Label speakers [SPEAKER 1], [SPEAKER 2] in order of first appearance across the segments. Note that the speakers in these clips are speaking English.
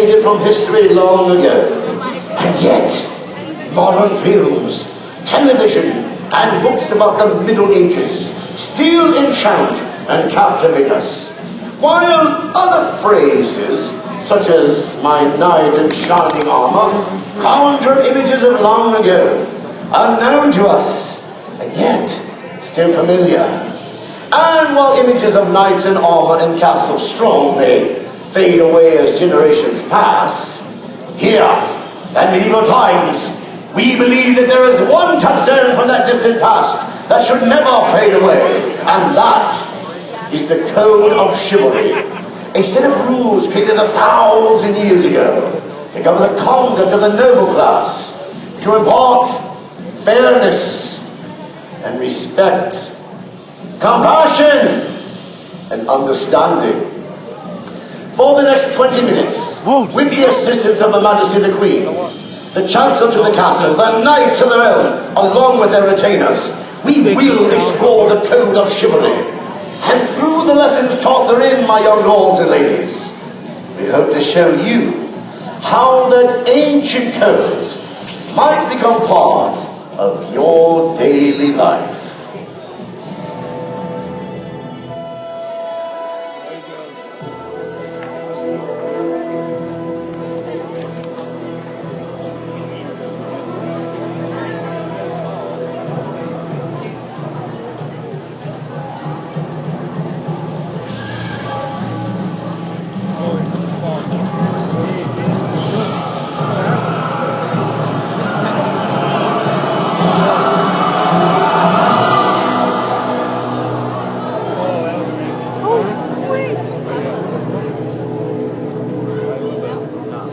[SPEAKER 1] faded from history long ago. And yet, modern films, television, and books about the Middle Ages still enchant and captivate us, while other phrases, such as my knight in shining armor, conjure images of long ago, unknown to us, and yet still familiar. And while images of knights in armor and castles strong may fade away as generations pass, here, at medieval times, we believe that there is one touchstone from that distant past that should never fade away, and that is the code of chivalry. A set of rules created 1,000 years ago to govern the conduct of the noble class, to impart fairness and respect, compassion and understanding. For the next 20 minutes, with the assistance of Her Majesty the Queen, the Chancellor to the Castle, the Knights of the Realm, along with their retainers, we will explore the code of chivalry. And through the lessons taught therein, my young lords and ladies, we hope to show you how that ancient code might become part of your daily life.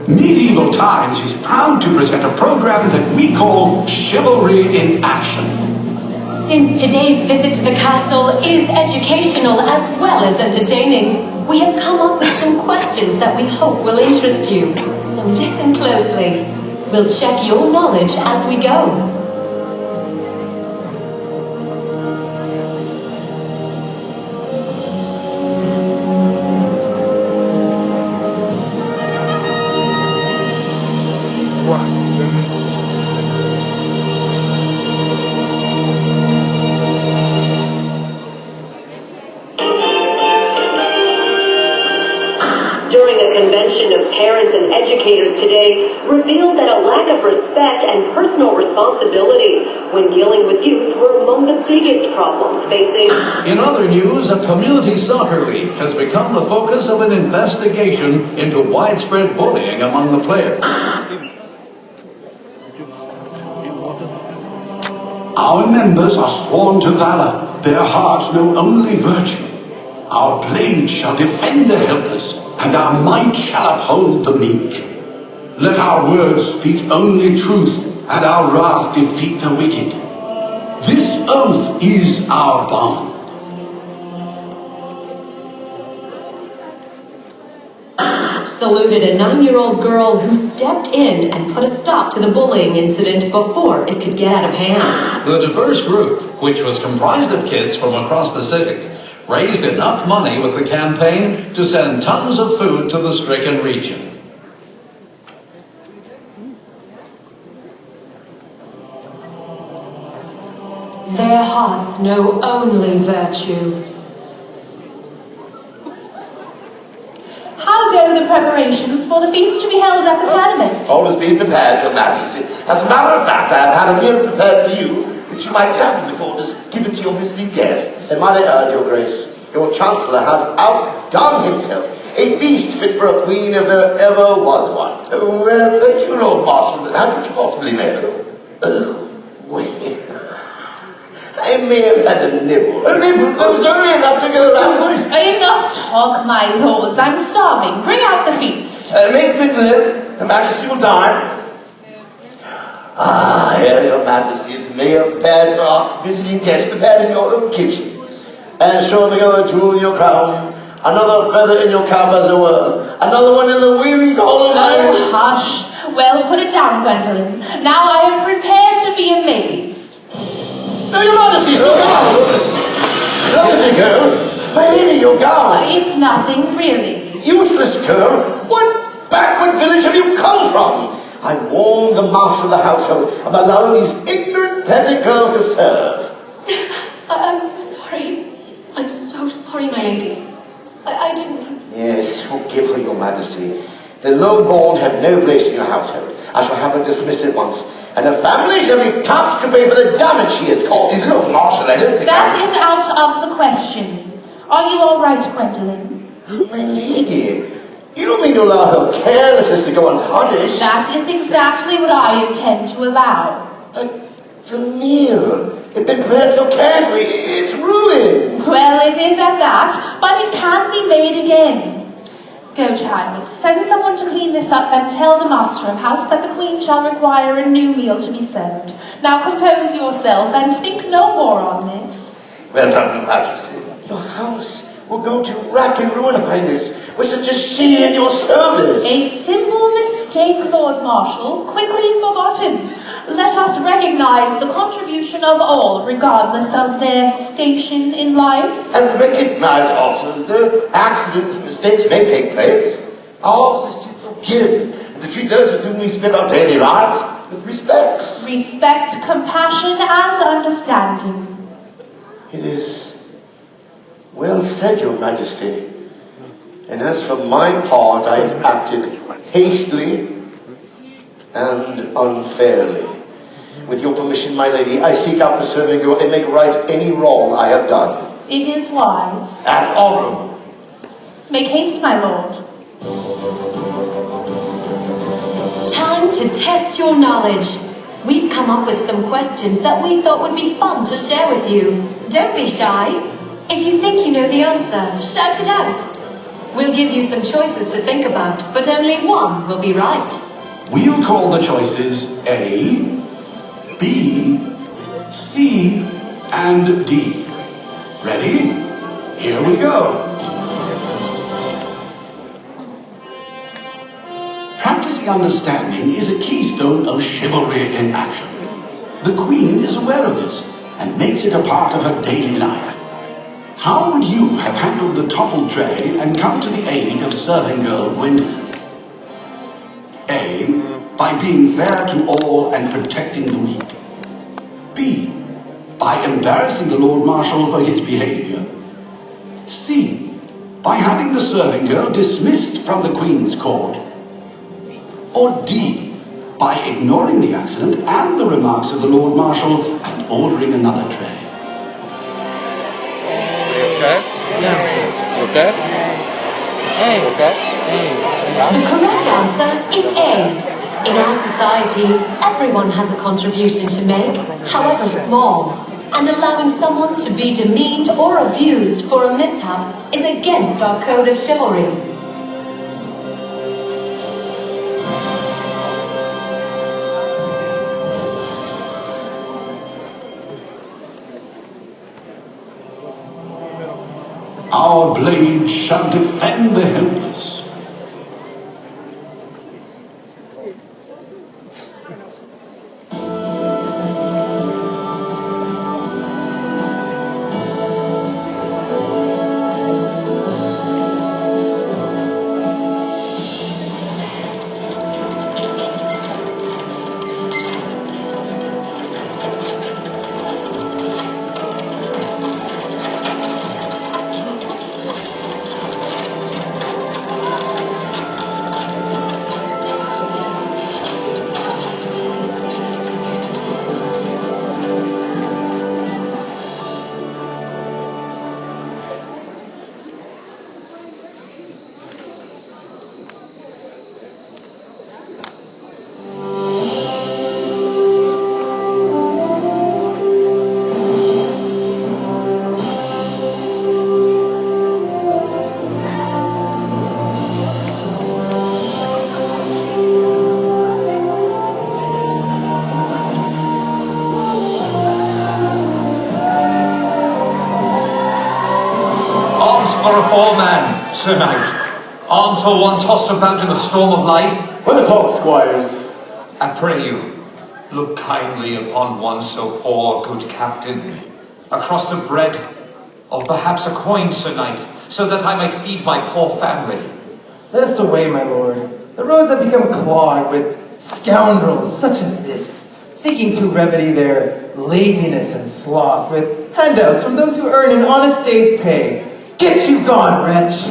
[SPEAKER 2] Medieval Times is proud to present a program that we call Chivalry in Action.
[SPEAKER 3] Since today's visit to the castle is educational as well as entertaining, we have come up with some questions that we hope will interest you. So listen closely. We'll check your knowledge as we go.
[SPEAKER 4] During a convention of parents and educators today revealed that a lack of respect and personal responsibility when dealing with youth were among the biggest problems facing.
[SPEAKER 5] In other news, a community soccer league has become the focus of an investigation into widespread bullying among the players.
[SPEAKER 2] Our members are sworn to valor. Their hearts know only virtue. Our blade shall defend the helpless, and our might shall uphold the meek. Let our words speak only truth, and our wrath defeat the wicked. This oath is our bond.
[SPEAKER 3] Saluted a 9-year-old girl who stepped in and put a stop to the bullying incident before it could get out of hand.
[SPEAKER 5] The diverse group, which was comprised of kids from across the city, raised enough money with the campaign to send tons of food to the stricken region.
[SPEAKER 3] Their hearts know only virtue.
[SPEAKER 6] How go the preparations for the feast to be held at the tournament?
[SPEAKER 1] All has been prepared, Your Majesty. As a matter of fact, I have had a meal prepared for you, which you might have before it is given to your visiting guests. And might I urge, Your Grace, your Chancellor has outdone himself. A feast fit for a queen if there ever was one. Well, thank you, Lord Marshal, but how could you possibly know? Well, I may have had a nibble. A nibble? There was only enough to go around.
[SPEAKER 6] Enough talk, my lords. I'm starving. Bring out the feast.
[SPEAKER 1] Make quick live. Her Majesty will dine. Here Your Majesty is meal prepared for our visiting guests, prepared in your own kitchens. And showing a jewel in your crown, another feather in your cap, as it were, another one in the wing column.
[SPEAKER 6] Oh, hush. Well, put it down, Gwendolyn. Now I am prepared to be amazed.
[SPEAKER 1] No, Your Majesty, look out! Look at you go. My lady, your gown.
[SPEAKER 6] It's nothing, really.
[SPEAKER 1] Useless girl. What backward village have you come from? I warned the master of the household of allowing these ignorant peasant girls to serve.
[SPEAKER 3] I'm so sorry. I'm so sorry, my lady. I didn't...
[SPEAKER 1] Yes, forgive her, your majesty. The low-born have no place in your household. I shall have her dismissed at once, and her family shall be taxed to pay for the damage she has caused. Look, Marshal, I don't think
[SPEAKER 6] That is out of the question. Are you all right, Gwendolyn?
[SPEAKER 1] My lady, you don't mean to allow her carelessness to go unpunished?
[SPEAKER 6] That is exactly what I intend to allow.
[SPEAKER 1] But the meal, it's been prepared so carefully, it's ruined.
[SPEAKER 6] Well, it is at that, but it can be made again. Go, child. Send someone to clean this up and tell the master of house that the Queen shall require a new meal to be served. Now compose yourself and think no more on this.
[SPEAKER 1] Well done, Majesty. Your house will go to rack and ruin, Highness, with such a she in your service.
[SPEAKER 6] A simple mistake, Lord Marshal, quickly forgotten. Let us recognize the contribution of all, regardless of their station in life.
[SPEAKER 1] And recognize also that accidents, mistakes may take place. Ours is to forgive and to treat those with whom we spend our daily lives with respect.
[SPEAKER 6] Respect, compassion, and understanding.
[SPEAKER 1] It is well said, Your Majesty. And as for my part, I have acted hastily and unfairly. With your permission, my lady, I seek out the serving girl and make right any wrong I have done.
[SPEAKER 6] It is wise.
[SPEAKER 1] And honorable.
[SPEAKER 6] Make haste, my lord.
[SPEAKER 3] Time to test your knowledge. We've come up with some questions that we thought would be fun to share with you. Don't be shy. If you think you know the answer, shout it out. We'll give you some choices to think about, but only one will be right.
[SPEAKER 2] We'll call the choices A, B, C, and D. Ready? Here we go. Practicing understanding is a keystone of chivalry in action. The Queen is aware of this and makes it a part of her daily life. How would you have handled the toppled tray and come to the aid of serving girl Gwendolyn? A. By being fair to all and protecting the weak. B. By embarrassing the Lord Marshal for his behavior. C. By having the serving girl dismissed from the Queen's court. Or D. By ignoring the accident and the remarks of the Lord Marshal and ordering another tray.
[SPEAKER 7] Okay? Yeah. Okay? Okay?
[SPEAKER 3] The correct answer is A. In our society, everyone has a contribution to make, however small, and allowing someone to be demeaned or abused for a mishap is against our code of chivalry.
[SPEAKER 2] Our blade shall defend the helpless.
[SPEAKER 5] Sir Knight, arms for one tossed about in the storm of life.
[SPEAKER 8] Let us hope, squires.
[SPEAKER 5] I pray you, look kindly upon one so poor, good captain. A crust of bread, or perhaps a coin, Sir Knight, so that I might feed my poor family.
[SPEAKER 8] Let us away, my lord. The roads have become clogged with scoundrels such as this, seeking to remedy their laziness and sloth with handouts from those who earn an honest day's pay. Get you gone, wretch!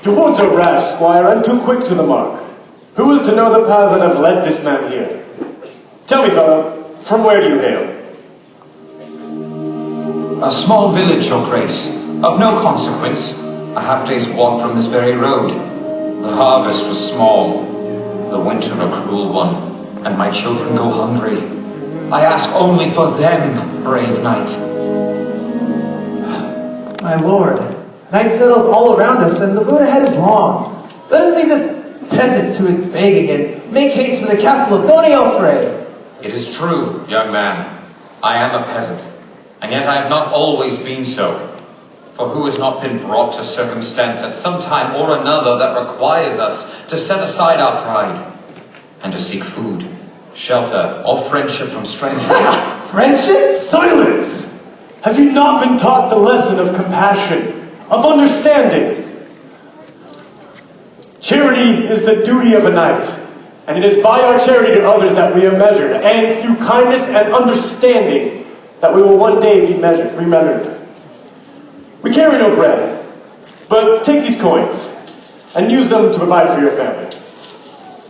[SPEAKER 9] Your words are rash, squire, and too quick to the mark. Who is to know the paths that have led this man here? Tell me, fellow, from where do you hail?
[SPEAKER 10] A small village, your grace, of no consequence. A half-day's walk from this very road. The harvest was small, the winter a cruel one, and my children go hungry. I ask only for them, brave knight.
[SPEAKER 8] My lord, night settles all around us, and the road ahead is long. Let us leave this peasant to his begging and make haste for the castle of Donioffre.
[SPEAKER 10] It is true, young man. I am a peasant, and yet I have not always been so. For who has not been brought to circumstance at some time or another that requires us to set aside our pride and to seek food, shelter, or friendship from strangers?
[SPEAKER 8] Friendship?
[SPEAKER 9] Silence! Have you not been taught the lesson of compassion, of understanding? Charity is the duty of a knight, and it is by our charity to others that we are measured, and through kindness and understanding that we will one day be remembered. We carry no bread, but take these coins and use them to provide for your family.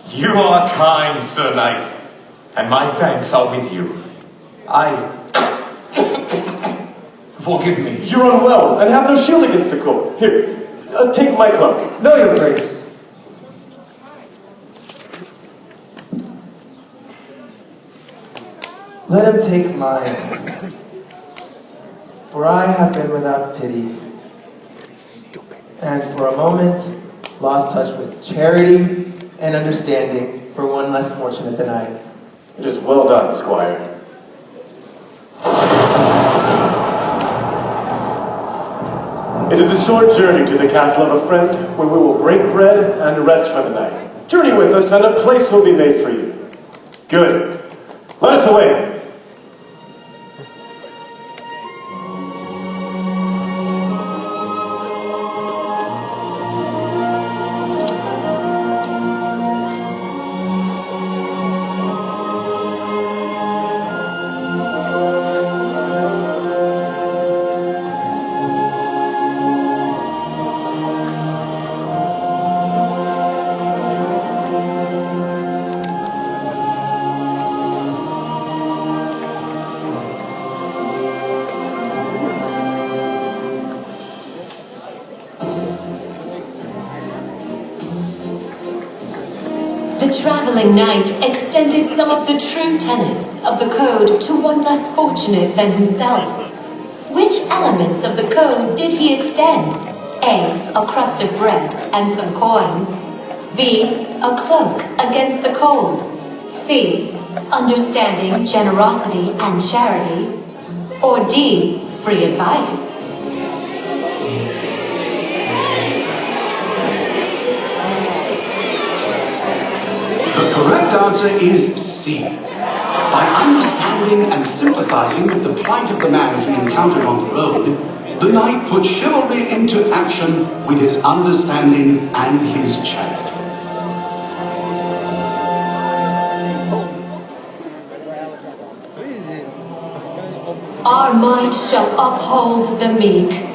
[SPEAKER 10] You are kind, Sir Knight, and my thanks are with you. Forgive me.
[SPEAKER 9] You're unwell and have no shield against the cold. Here, take my cloak.
[SPEAKER 8] No, your grace. Let him take mine, for I have been without pity, and for a moment lost touch with charity and understanding for one less fortunate than I.
[SPEAKER 9] It is well done, squire. It is a short journey to the castle of a friend, where we will break bread and rest for the night. Journey with us, and a place will be made for you. Good. Let us away.
[SPEAKER 3] The traveling knight extended some of the true tenets of the code to one less fortunate than himself. Which elements of the code did he extend? A. A crust of bread and some coins. B. A cloak against the cold. C. Understanding, generosity, and charity. Or D. Free advice.
[SPEAKER 2] The correct answer is C. By understanding and sympathizing with the plight of the man he encountered on the road, the knight put chivalry into action with his understanding and his charity.
[SPEAKER 3] Our might shall uphold the meek.